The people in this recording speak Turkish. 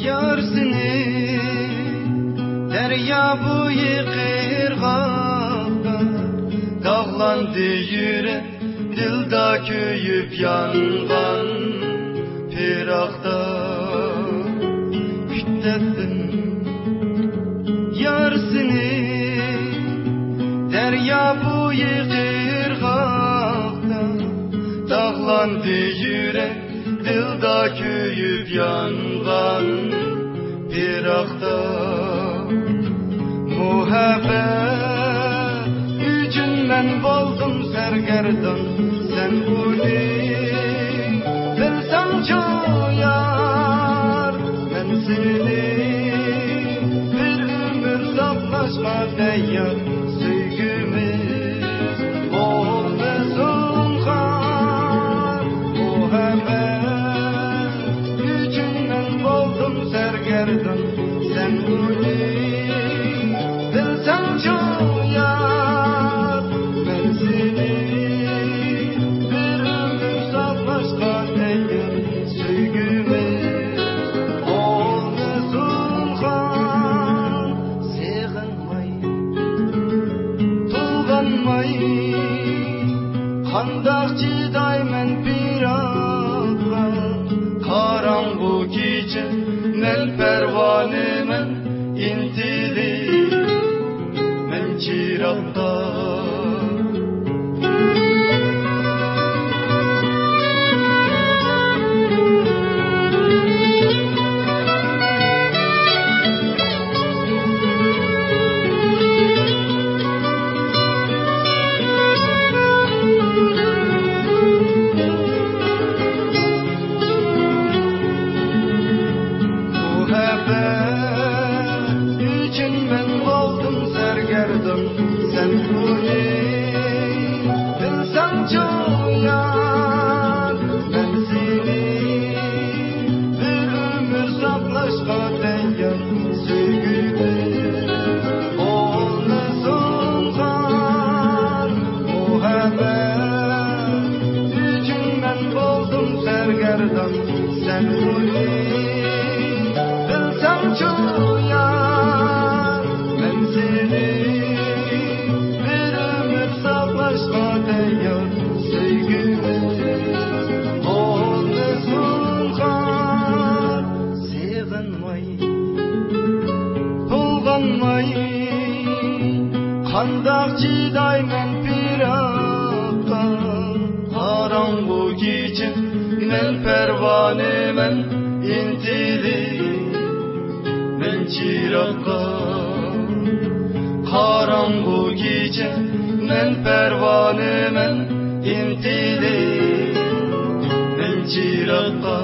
Yar seni derya boyu kırgakta, dağlandı yürek dilda köyüp yangan pirakta. Kütlettin yar seni derya boyu kırgakta, dağlandı yürek dilda köyüp yangan pirakta. Muhabbet üçün men boldum sergerdan, sen bunu bilsem çoyar. Men seni bir ömür saklaşma deyar, sevgimiz olmasın har. Muhabbet üçün men boldum sergerdan, sen bunu bilsem çoyar. Men seni bir ömür saklaşma deyar, sevgimiz olmasın har. Sığınmay, tulganmay, qandaq chidayman pirakka. Qarangu kecha men pervoneman, intilib men chiroqqa. Muhabbet üçün men boldum sergerdan, sen bunu bilsem çoyar. Men seni bir ömür saklaşma deyar, sevgimiz olmasın har. Muhabbet üçün men boldum sergerdan, sen bunu bilsem çoyar. Men seni bir ömür saklaşma deyar, sevgimiz olmasın har. Sığınmay, tulganmay, qandaq chidayman pirakka. Qarangu kecha men pervoneman, intilib men chiroqqa. Qarangu kecha men pervoneman, intilib men chiroqqa.